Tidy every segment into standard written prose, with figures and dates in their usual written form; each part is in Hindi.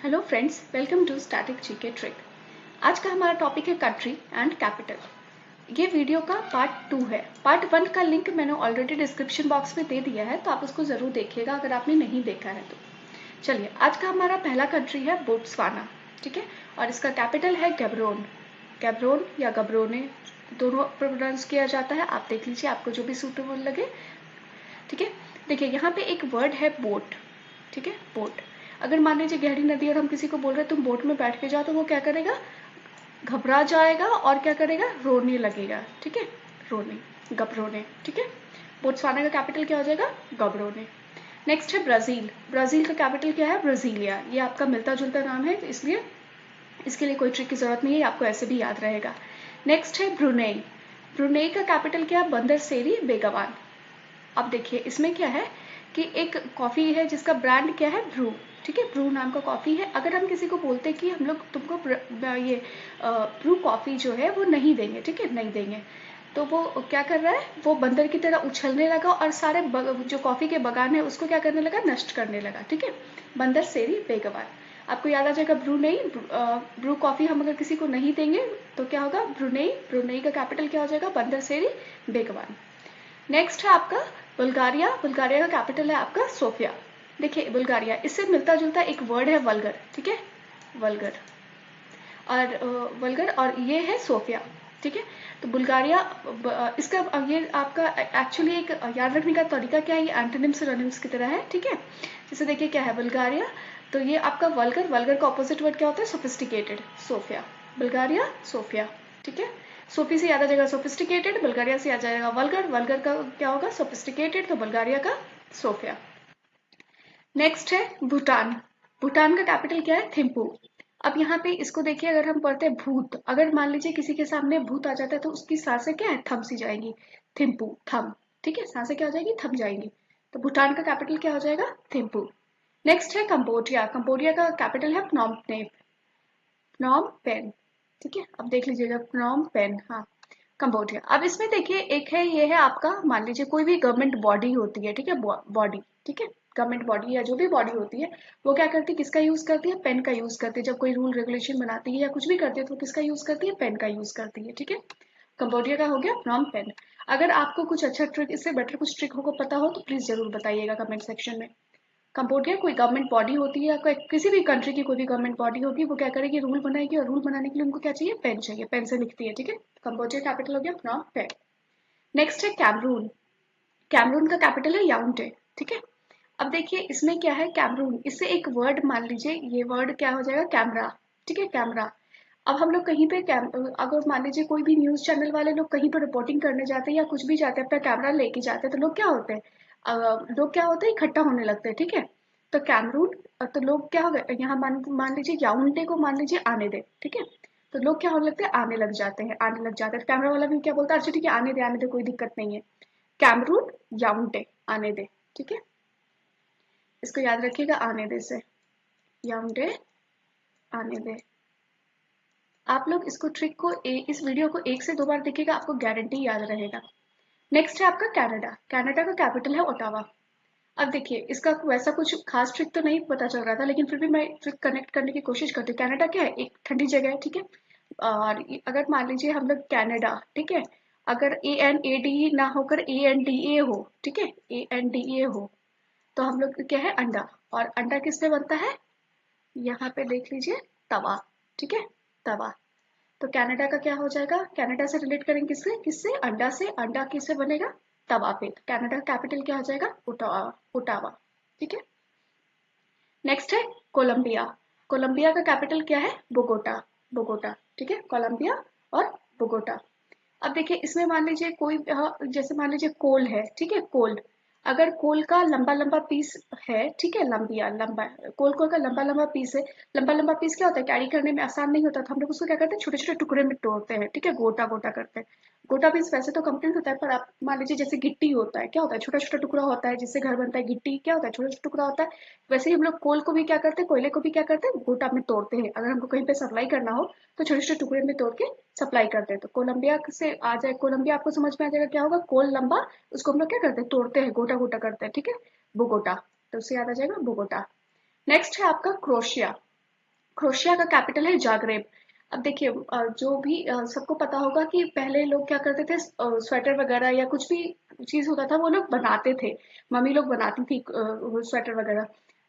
Hello friends, welcome to static GK trick. आज का हमारा टॉपिक है कंट्री एंड कैपिटल। ये वीडियो का पार्ट 2 है। पार्ट 1 का लिंक मैंने ऑलरेडी डिस्क्रिप्शन बॉक्स में दे दिया है, तो आप उसको ज़रूर देखिएगा अगर आपने नहीं देखा है तो। चलिए, आज का हमारा पहला कंट्री है बोट्सवाना, ठीक है, और इसका कैपिटल है गैबरोन। गैबरोन या गब्रोने दोनों प्रोनाउंस किया जाता है, आप देख लीजिए आपको जो भी सूटेबल लगे, ठीक है। देखिए यहाँ पे एक वर्ड है बोट, ठीक है, बोट। अगर मान लीजिए गहरी नदी और हम किसी को बोल रहे हैं तुम बोट में बैठ के जाओ, तो वो क्या करेगा, घबरा जाएगा और क्या करेगा, रोने लगेगा, ठीक है, रोने, गबरोने, ठीक है। बोट्सवाना का कैपिटल क्या हो जाएगा, गबरोने। नेक्स्ट है ब्राजील। ब्राजील का कैपिटल क्या है, ब्राजीलिया। ये आपका मिलता जुलता नाम है, तो इसलिए इसके लिए कोई ट्रिक की जरूरत नहीं है, आपको ऐसे भी याद रहेगा। नेक्स्ट है ब्रुनेई। ब्रुनेई का कैपिटल क्या है, बंदर सेरी बेगवान। अब देखिए इसमें क्या है कि एक कॉफ़ी है जिसका ब्रांड क्या है, ब्रू, ठीक है, ब्रू नाम का कॉफ़ी है। अगर हम किसी को बोलते हैं कि हम लोग तुमको ये ब्रू कॉफ़ी जो है वो नहीं देंगे, ठीक है, नहीं देंगे, तो वो क्या कर रहा है, वो बंदर की तरह उछलने लगा और सारे जो कॉफ़ी के बागान है उसको क्या करने लगा, नष्ट करने लगा, ठीक है। बंदर सेरी बेगवान, आपको याद आ जाएगा। ब्रू नहीं, ब्रू कॉफ़ी हम अगर किसी को नहीं देंगे तो क्या होगा, ब्रुनेई। ब्रुनेई का कैपिटल क्या हो जाएगा, बंदर सेरी बेगवान। नेक्स्ट है आपका बुल्गारिया। बुल्गारिया का कैपिटल है आपका सोफिया। देखिए बुल्गारिया, इससे मिलता जुलता एक वर्ड है वल्गर, ठीक है, वल्गर, और वल्गर, और ये है सोफिया, ठीक है। तो बुल्गारिया, इसका ये आपका एक्चुअली एक याद रखने का तरीका क्या है, ये एंटोनिम्स सिनोनिम्स की तरह है, ठीक है। जैसे देखिए क्या है बुल्गारिया, तो ये आपका वल्गर, वल्गर का ऑपोजिट वर्ड क्या होता है, सोफिस्टिकेटेड, सोफिया, बुल्गारिया, सोफिया, ठीक है। सोफी से याद आ जाएगा सोफिस्टिकेटेड, बुल्गारिया से याद आ जाएगा वल्गर, वल्गर का क्या होगा, सोफिस्टिकेटेड, तो बुल्गारिया का सोफिया। नेक्स्ट है भूटान। भूटान का कैपिटल क्या है, थिम्पू। अब यहाँ पे इसको देखिए, अगर हम पढ़ते हैं भूत, अगर मान लीजिए किसी के सामने भूत आ जाता है तो उसकी सांसें क्या है, थम सी जाएंगी, थिम्पू, थम, ठीक है, सांसें क्या हो जाएगी, थम जाएंगी। तो भूटान का कैपिटल क्या हो जाएगा, थिम्पू। नेक्स्ट है कंबोडिया। कंबोडिया का कैपिटल है प्नोम पेन, प्नोम पेन, ठीक है, अब देख लीजिएगा प्नोम पेन, हाँ, कंबोडिया। अब इसमें देखिए एक है, ये है आपका, मान लीजिए कोई भी गवर्नमेंट बॉडी होती है, ठीक है, बॉडी, ठीक है, गवर्नमेंट बॉडी या जो भी बॉडी होती है वो क्या करती है, किसका यूज करती है, पेन का यूज करती है। जब कोई रूल रेगुलेशन बनाती है या कुछ भी करती है तो किसका यूज करती है, पेन का यूज करती है, ठीक है। कंबोडिया का हो गया फ्रॉम पेन। अगर आपको कुछ अच्छा ट्रिक, इससे बेटर कुछ ट्रिक को पता हो तो प्लीज जरूर बताइएगा कमेंट सेक्शन में। कंबोडिया कोई गवर्नमेंट बॉडी होती है, या किसी भी कंट्री की कोई भी गवर्नमेंट बॉडी होगी, वो क्या करेगी, रूल बनाएगी, और रूल बनाने के लिए उनको क्या चाहिए, पेन चाहिए, पेन से लिखती है, ठीक है। कंबोडिया कैपिटल हो गया फ्रॉम पेन। नेक्स्ट है कैमरून। कैमरून का कैपिटल है याउंटे, ठीक है। अब देखिए इसमें क्या है, कैमरून, इससे एक वर्ड मान लीजिए, ये वर्ड क्या हो जाएगा, कैमरा, ठीक है, कैमरा। अब हम लोग कहीं पे अगर मान लीजिए कोई भी न्यूज चैनल वाले लोग कहीं पर रिपोर्टिंग करने जाते हैं या कुछ भी जाते हैं, अपना कैमरा लेके जाते हैं, तो लोग क्या होते हैं, लोग क्या होते हैं, इकट्ठा होने लगते हैं, ठीक है। तो कैमरून, तो लोग क्या हो गए यहाँ, मान लीजिए याउंटे को मान लीजिए आने दे, ठीक है, तो लोग क्या होने लगते हैं, आने लग जाते हैं, आने लग जाते हैं। तो कैमरा वाला भी क्या बोलता है, अच्छा ठीक है, आने दे, कोई दिक्कत नहीं है। कैमरून याउंटे, आने दे, ठीक है, इसको याद रखिएगा, आने दे से, याउंटे, आने दे। आप लोग इसको ट्रिक को इस वीडियो को 1 से 2 बार देखिएगा, आपको गारंटी याद रहेगा। नेक्स्ट है आपका कनाडा। कनाडा का कैपिटल है ओटावा। अब देखिए इसका वैसा कुछ खास ट्रिक तो नहीं पता चल रहा था, लेकिन फिर भी मैं ट्रिक कनेक्ट करने की कोशिश करती हूँ। कनाडा क्या है, एक ठंडी जगह है, ठीक है। और अगर मान लीजिए हम लोग कनाडा, ठीक है, अगर ANADE ना होकर ANDA हो, ठीक है, ANDA हो, तो हम लोग क्या है, अंडा। और अंडा किससे बनता है, यहाँ पे देख लीजिए, तवा, ठीक है, तवा। तो कनाडा का क्या हो जाएगा, कनाडा से रिलेट करेंगे किससे, किससे, अंडा से। अंडा किससे बनेगा, तवा पे। तो कनाडा का कैपिटल क्या हो जाएगा, ओटावा, ओटावा, ठीक है। नेक्स्ट है कोलंबिया। कोलंबिया का कैपिटल क्या है, बोगोटा, बोगोटा, ठीक है, कोलंबिया और बोगोटा। अब देखिए इसमें मान लीजिए कोई जैसे मान लीजिए कोल है, ठीक है, कोल, अगर कोल का लंबा लंबा पीस है, ठीक है, लंबिया, लंबा, कोल को अगर लंबा लंबा पीस है, लंबा लंबा पीस क्या होता है, कैरी करने में आसान नहीं होता, तो हम लोग उसको क्या करते हैं, छोटे छोटे टुकड़े में तोड़ते हैं, ठीक है, गोटा गोटा करते हैं। गोटा पीस वैसे तो कंप्लीट होता है, पर आप मान लीजिए जैसे गिट्टी होता है, क्या होता है, छोटा छोटा टुकड़ा होता है, जिससे घर बनता है, गिट्टी क्या होता है, छोटा छोटा टुकड़ा होता है। वैसे ही हम लोग कोल को भी क्या करते हैं, कोयले को भी क्या करते हैं, गोटा में तोड़ते हैं। अगर हमको कहीं पे सप्लाई करना हो तो छोटे छोटे टुकड़े में तोड़ के सप्लाई करते हैं। तो कोलंबिया से आ जाए, कोलंबिया आपको समझ में आ जाएगा क्या होगा, कोल लंबा, उसको हम लोग क्या करते हैं, तोड़ते हैं, गोटा गोटा करते हैं, ठीक है, बोगोटा। तो उससे याद आ जाएगा बोगोटा। नेक्स्ट है आपका क्रोशिया। क्रोशिया का कैपिटल है जागरेब। अब देखिए जो भी सबको पता होगा कि पहले लोग क्या करते थे, स्वेटर वगैरह या कुछ भी चीज होता था वो लोग बनाते थे, मम्मी लोग बनाती थी वो स्वेटर वगैरह।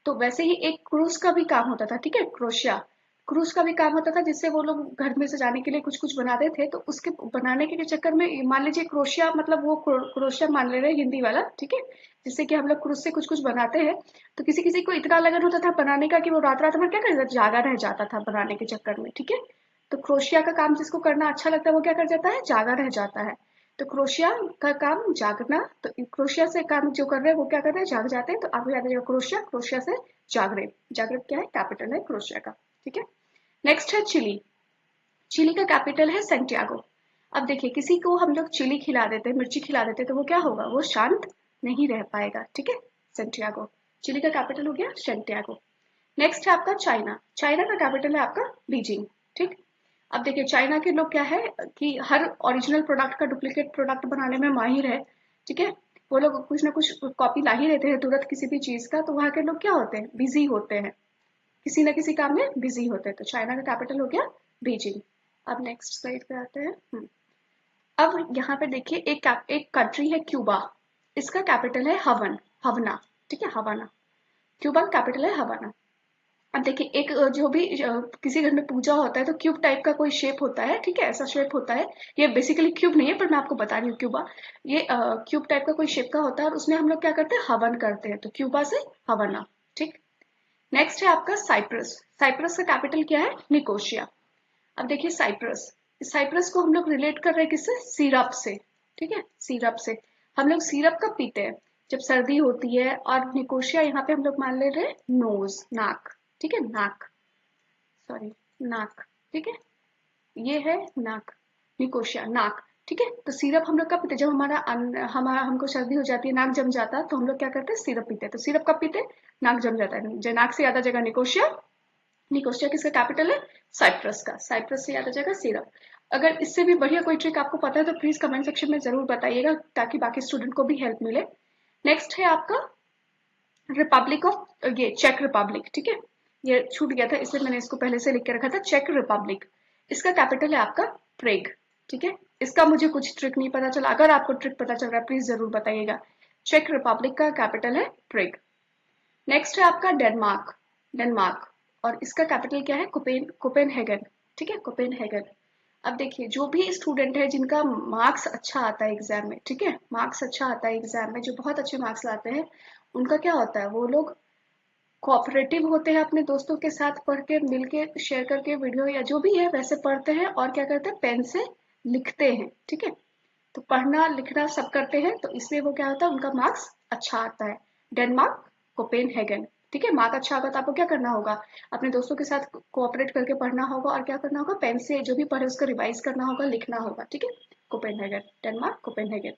तो वैसे ही एक क्रूज का भी काम होता था, ठीक है, क्रोशिया क्रूज का भी काम होता था, जिससे वो लोग घर में से जाने के लिए कुछ कुछ बनाते थे। तो उसके बनाने के चक्कर में मान लीजिए क्रोशिया मतलब वो क्रोशिया मान ले रहे हैं हिंदी वाला, ठीक है, जिससे कि हम लोग क्रूज से कुछ कुछ बनाते हैं। तो किसी किसी को इतना लगन होता था बनाने का कि वो रात रात भर क्या करता था, जागा रह जाता था बनाने के चक्कर में, ठीक है। तो क्रोशिया का काम जिसको करना अच्छा लगता है वो क्या कर जाता है, जागा रह जाता है। तो क्रोशिया का काम जागना, तो क्रोशिया से काम जो कर रहे हैं वो क्या कर रहे हैं, जाग जाते हैं। तो आपको याद है क्रोशिया, क्रोशिया से जागरेब, जागरेब क्या है, कैपिटल है क्रोशिया का, ठीक है। नेक्स्ट है चिली। चिली का कैपिटल है सेंटियागो। अब देखिए किसी को हम लोग चिली खिला देते हैं, मिर्ची खिला देते हैं, तो वो क्या होगा, वो शांत नहीं रह पाएगा, ठीक है। सेंटियागो, चिली का कैपिटल हो गया सेंटियागो। नेक्स्ट है आपका चाइना। चाइना का कैपिटल है आपका बीजिंग, ठीक। अब देखिए चाइना के लोग क्या है कि हर ओरिजिनल प्रोडक्ट का डुप्लीकेट प्रोडक्ट बनाने में माहिर है, ठीक है। वो लोग कुछ ना कुछ कॉपी ला ही रहते हैं तुरंत किसी भी चीज का। तो वहाँ के लोग क्या होते हैं, बिजी होते हैं, किसी ना किसी काम में बिजी होते हैं। तो चाइना का कैपिटल हो गया बीजिंग। अब नेक्स्ट स्लाइड पे आते हैं। अब यहाँ पे देखिए एक कंट्री है क्यूबा। इसका कैपिटल है हवना, ठीक है, हवाना। क्यूबा का कैपिटल है हवाना। अब देखिए एक जो भी किसी घर में पूजा होता है तो क्यूब टाइप का कोई शेप होता है, ठीक है, ऐसा शेप होता है। ये बेसिकली क्यूब नहीं है पर मैं आपको बता रही हूँ क्यूबा। ये क्यूब टाइप का कोई शेप का होता है और उसमें हम लोग क्या करते हैं, हवन करते हैं। तो क्यूबा से हवना, ठीक। नेक्स्ट है आपका साइप्रस। साइप्रस का कैपिटल क्या है, निकोशिया। अब देखिए साइप्रस, साइप्रस को हम लोग रिलेट कर रहे हैं किससे, सिरप से, ठीक है, सिरप से। हम लोग सिरप कब पीते हैं, जब सर्दी होती है। और निकोशिया यहाँ पे हम लोग मान ले रहे हैं नोज, नाक, ठीक है, नाक, सॉरी, नाक, ठीक है, ये है नाक, निकोशिया नाक, ठीक है। तो सिरप हम लोग कब पीते हैं, जब हमारा हमको सर्दी हो जाती है, नाक जम जाता है, तो हम लोग क्या करते हैं, सिरप पीते हैं। तो सिरप कब पीते हैं, नाक जम जाता है, नाक से याद आ जाएगा निकोशिया। निकोसिया किसका कैपिटल है, साइप्रस का। साइप्रस से याद आ जाएगा सिरप। अगर इससे भी बढ़िया कोई ट्रिक आपको पता है तो प्लीज कमेंट सेक्शन में जरूर बताइएगा, ताकि बाकी स्टूडेंट को भी हेल्प मिले। नेक्स्ट है आपका रिपब्लिक ऑफ ये चेक रिपब्लिक, ठीक है। ये छूट गया था इसलिए मैंने इसको पहले से लिख के रखा था, चेक रिपब्लिक। इसका कैपिटल है आपका प्रेग, ठीक है। इसका मुझे कुछ ट्रिक नहीं पता चला, अगर आपको ट्रिक पता चल रहा है प्लीज जरूर बताइएगा। चेक रिपब्लिक का कैपिटल है प्रेग। नेक्स्ट है आपका डेनमार्क। डेनमार्क, और इसका कैपिटल क्या है, कोपेनहेगन, ठीक है, कोपेनहेगन। अब देखिए जो भी स्टूडेंट है जिनका मार्क्स अच्छा आता है एग्जाम में, ठीक है, मार्क्स अच्छा आता है एग्जाम में, जो बहुत अच्छे मार्क्स लाते हैं, उनका क्या होता है, वो लोग कोऑपरेटिव होते हैं, अपने दोस्तों के साथ पढ़ के मिल के शेयर करके वीडियो या जो भी है वैसे पढ़ते हैं, और क्या करते हैं, पेन से लिखते हैं, ठीक है। तो पढ़ना लिखना सब करते हैं, तो इसलिए वो क्या होता है, उनका मार्क्स अच्छा आता है। डेनमार्क, कोपेनहेगन, ठीक है। मार्क अच्छा होगा तो आपको क्या करना होगा, अपने दोस्तों के साथ कोऑपरेट करके पढ़ना होगा, और क्या करना होगा, पेन से जो भी पढ़े उसको रिवाइज करना होगा, लिखना होगा, ठीक है। Copenhagen, Denmark, Copenhagen.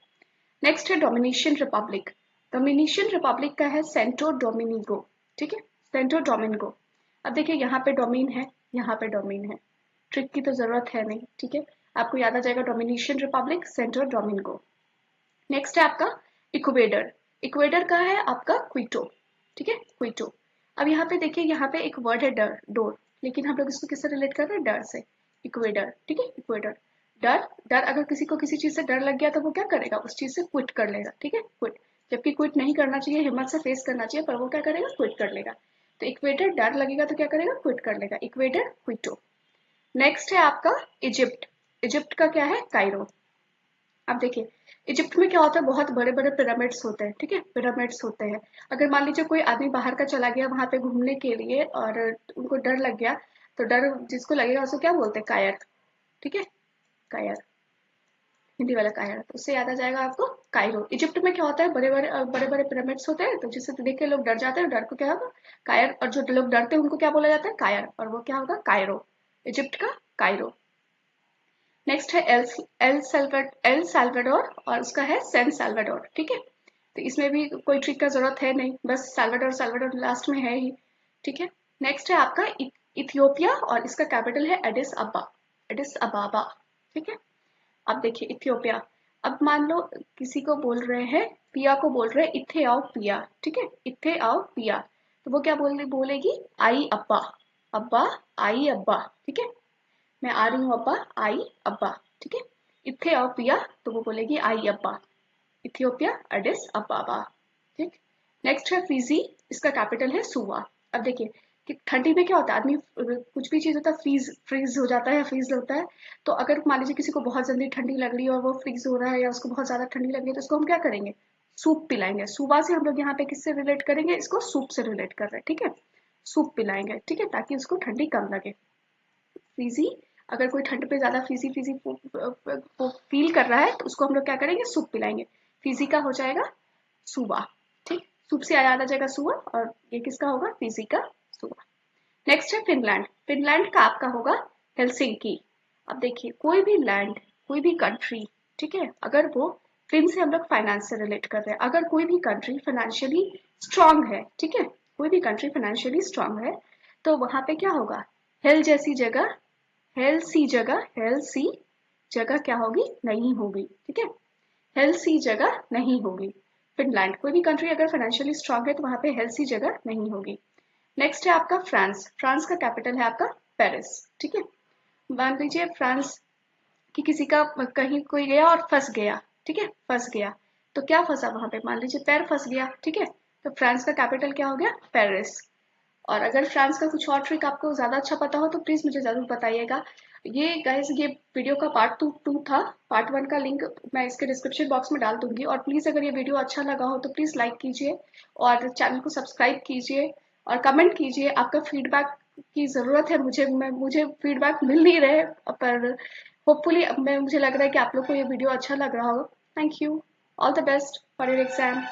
नेक्स्ट है डोमिनिशियन रिपब्लिक। डोमिनिशियन रिपब्लिक का है सेंटो डोमिनिगो, ठीक है, सेंटो डोमिनिगो। अब देखिए यहाँ पे डोमिन है, यहाँ पे डोमिन है, ट्रिक की तो जरूरत है नहीं, ठीक है। आपको याद आ जाएगा डोमिनिशियन रिपब्लिक, सेंटो डोमिनिगो। नेक्स्ट है आपका इक्वेडर। इक्वेडर का है आपका क्विटो, ठीक है, क्विटो। अब यहाँ पे देखिए, यहाँ पे एक वर्ड है डर, डोर, लेकिन हम लोग इसको किससे रिलेट कर रहे हैं, डर से। इक्वेडर, ठीक है, इक्वेडर। डर, डर अगर किसी को किसी चीज से डर लग गया तो वो क्या करेगा, उस चीज से क्विट कर लेगा, ठीक है, क्विट। जबकि क्विट नहीं करना चाहिए, हिम्मत से फेस करना चाहिए, पर वो क्या करेगा, क्विट कर लेगा। तो इक्वेटर, डर लगेगा तो क्या करेगा, क्विट कर लेगा, इक्वेटर, क्विटो। नेक्स्ट है आपका इजिप्ट। इजिप्ट का क्या है, कायरो। अब देखिए इजिप्ट में क्या होता है, बहुत बड़े बड़े पिरामिड्स होते हैं, ठीक है, पिरामिड्स होते हैं। अगर मान लीजिए कोई आदमी बाहर का चला गया वहां पे घूमने के लिए और उनको डर लग गया, तो डर जिसको लगेगा उसको क्या बोलते हैं, कायर, ठीक है, कायर, हिंदी वाला कायर। तो उससे याद आ जाएगा आपको कायरो। इजिप्ट में क्या होता है, बड़े बड़े पिरामिड्स होते हैं, तो जिससे देख के लोग डर जाते हैं, डर को क्या होगा, कायर। और जो लोग डरते हैं उनको क्या बोला जाता है, कायर, और वो क्या होगा, कायरो, इजिप्ट का कायरो। नेक्स्ट है एल साल्वाडोर, और उसका है सैन साल्वाडोर, ठीक है। तो इसमें भी कोई ट्रिक का जरूरत है नहीं, बस साल्वाडोर, साल्वाडोर लास्ट में है ही, ठीक है। नेक्स्ट है आपका इथियोपिया, और इसका कैपिटल है एडिस अब्बा, एडिस अबाबा, ठीक है। अब देखिए इथियोपिया। अब मान लो किसी को बोल रहे हैं, पिया को बोल रहे हैं इथे आओ पिया, ठीक है, इथे आओ पिया। तो वो क्या बोलेगी, आई अब्बा, अब्बा, आई, अब्बा, ठीक है। मैं आ रही हूँ अब्बा, आई, अब्बा, ठीक है। इथियोपिया, तो वो बोलेगी आई अब्बा, इथियोपिया, एडिस अबाबा, ठीक। नेक्स्ट है फिजी, इसका कैपिटल है सुवा। अब देखिए कि ठंडी में क्या होता है, आदमी कुछ भी चीज होता है फ्रीज फ्रीज हो जाता है, फ्रीज होता है। तो अगर मान लीजिए किसी को बहुत जल्दी ठंडी लग रही है और वो फ्रीज हो रहा है या उसको बहुत ज्यादा ठंडी लग रही है, तो उसको हम क्या करेंगे, सूप पिलाएंगे। सुबह से हम लोग यहाँ पे किससे रिलेट करेंगे, इसको सूप से रिलेट कर रहे हैं, ठीक है। सूप पिलाएंगे, ठीक है, ताकि उसको ठंडी कम लगे। फ्रीजी, अगर कोई ठंड पे ज्यादा फीजी फीजी फील कर रहा है तो उसको हम लोग क्या करेंगे, सूप पिलाएंगे। फीजी का हो जाएगा सुबा, ठीक। सूप से याद आ जाएगा सुबा, और ये किसका होगा, फीजी का सुबा। नेक्स्ट है फिनलैंड। फिनलैंड का आपका होगा हेलसिंकी। अब देखिए कोई भी लैंड, कोई भी कंट्री, ठीक है, अगर वो फिन से हम लोग फाइनेंस से रिलेट कर रहे हैं, अगर कोई भी कंट्री फाइनेंशियली स्ट्रांग है, ठीक है, कोई भी कंट्री फाइनेंशियली स्ट्रांग है, तो वहां पे क्या होगा, हेल जैसी जगह, हेल सी जगह, हेल सी जगह क्या होगी, नहीं होगी, ठीक है। हेल सी जगह नहीं होगी। फिनलैंड, कोई भी कंट्री अगर फाइनेंशियली स्ट्रांग है तो वहां पे हेल सी जगह नहीं होगी। नेक्स्ट है आपका फ्रांस। फ्रांस का कैपिटल है आपका पेरिस, ठीक है। मान लीजिए फ्रांस कि किसी का कहीं कोई गया और फंस गया, ठीक है, फंस गया, तो क्या फंसा वहां पे, मान लीजिए पैर फंस गया, ठीक है। तो फ्रांस का कैपिटल क्या हो गया, पेरिस। और अगर फ्रांस का कुछ और ट्रिक आपको ज्यादा अच्छा पता हो तो प्लीज मुझे जरूर बताइएगा। ये गाइस, ये वीडियो का पार्ट 2 था। पार्ट 1 का लिंक मैं इसके डिस्क्रिप्शन बॉक्स में डाल दूंगी। और प्लीज अगर ये वीडियो अच्छा लगा हो तो प्लीज लाइक कीजिए और चैनल को सब्सक्राइब कीजिए और कमेंट कीजिए। आपका फीडबैक की जरूरत है मुझे, मुझे फीडबैक मिल नहीं रहे, पर होपफुली मैं मुझे लग रहा है कि आप लोग को ये वीडियो अच्छा लग रहा होगा। Thank you. All the best for your exam.